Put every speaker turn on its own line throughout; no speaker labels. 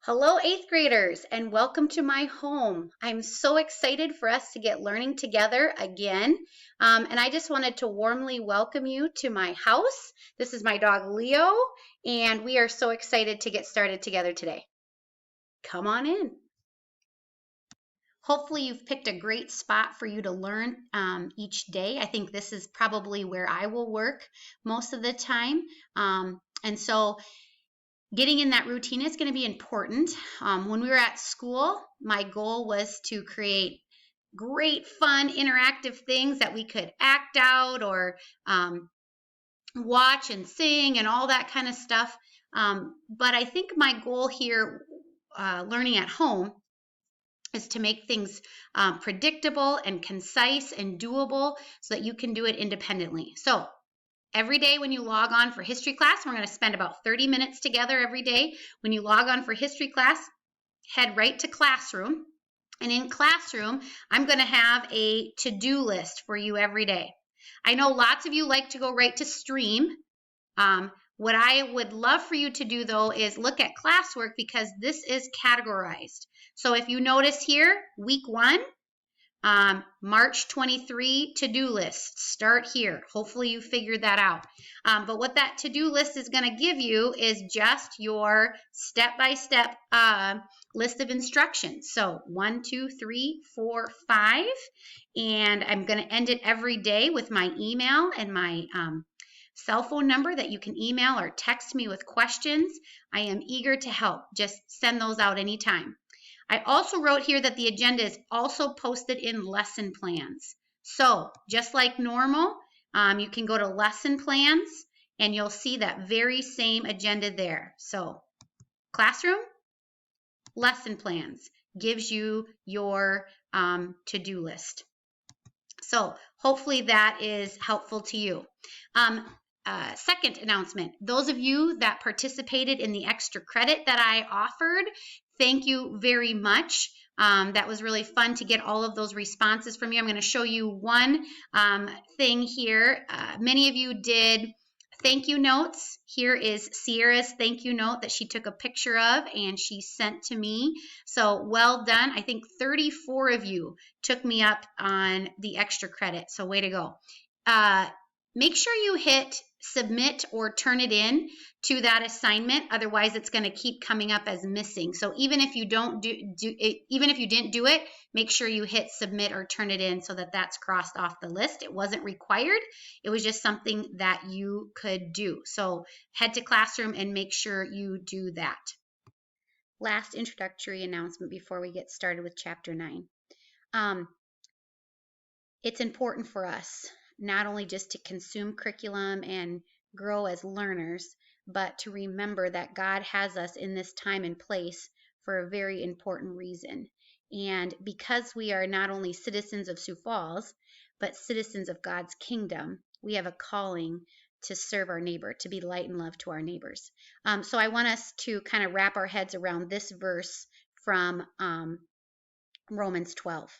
Hello, eighth graders, and welcome to my home. I'm so excited for us to get learning together again. And I just wanted to warmly welcome you to my house. This is my dog Leo, and we are so excited to get started together today. Come on in. Hopefully you've picked a great spot for you to learn each day. I think this is probably where I will work most of the time. And so getting in that routine is going to be important. When we were at school, my goal was to create great, fun, interactive things that we could act out or watch and sing and all that kind of stuff. But I think my goal here, learning at home, is to make things predictable and concise and doable so that you can do it independently. So every day when you log on for history class, we're going to spend about 30 minutes together every day. When you log on for history class, head right to Classroom. And in Classroom, I'm going to have a to-do list for you every day. I know lots of you like to go right to Stream. What I would love for you to do, though, is look at classwork because this is categorized. So if you notice here, week 1, March 23 to-do list. Start here. Hopefully you figured that out. But what that to-do list is going to give you is just your step-by-step list of instructions. So 1, 2, 3, 4, 5. And I'm going to end it every day with my email and my cell phone number that you can email or text me with questions. I am eager to help. Just send those out anytime. I also wrote here that the agenda is also posted in lesson plans. So just like normal, you can go to lesson plans and you'll see that very same agenda there. So Classroom, lesson plans gives you your to-do list. So hopefully that is helpful to you. Second announcement, those of you that participated in the extra credit that I offered, thank you very much. That was really fun to get all of those responses from you. I'm going to show you one thing here. Many of you did thank you notes. Here is Sierra's thank you note that she took a picture of and she sent to me. So well done. I think 34 of you took me up on the extra credit. So way to go. Make sure you hit submit or turn it in to that assignment. Otherwise, it's going to keep coming up as missing. So even if you don't even if you didn't do it, make sure you hit submit or turn it in so that that's crossed off the list. It wasn't required. It was just something that you could do. So head to Classroom and make sure you do that. Last introductory announcement before we get started with Chapter 9. It's important for us not only just to consume curriculum and grow as learners, but to remember that God has us in this time and place for a very important reason. And because we are not only citizens of Sioux Falls, but citizens of God's kingdom, we have a calling to serve our neighbor, to be light and love to our neighbors. So I want us to kind of wrap our heads around this verse from Romans 12.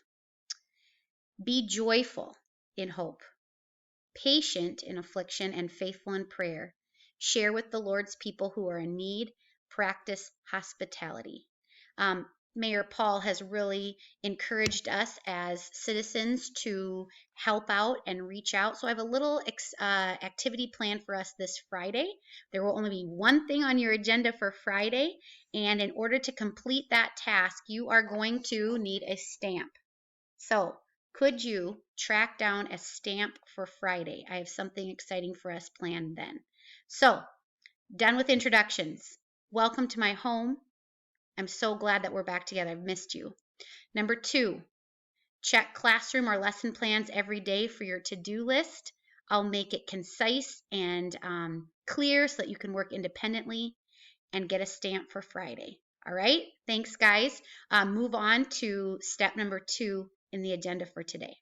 Be joyful in hope, patient in affliction, and faithful in prayer. Share with the Lord's people who are in need. Practice hospitality. Mayor Paul has really encouraged us as citizens to help out and reach out. So I have a little activity planned for us this Friday. There will only be one thing on your agenda for Friday. And in order to complete that task, you are going to need a stamp. So could you track down a stamp for Friday? I have something exciting for us planned then. So, done with introductions. Welcome to my home. I'm so glad that we're back together. I've missed you. Number 2, check Classroom or lesson plans every day for your to-do list. I'll make it concise and clear so that you can work independently and get a stamp for Friday. All right? Thanks, guys. Move on to step number 2 in the agenda for today.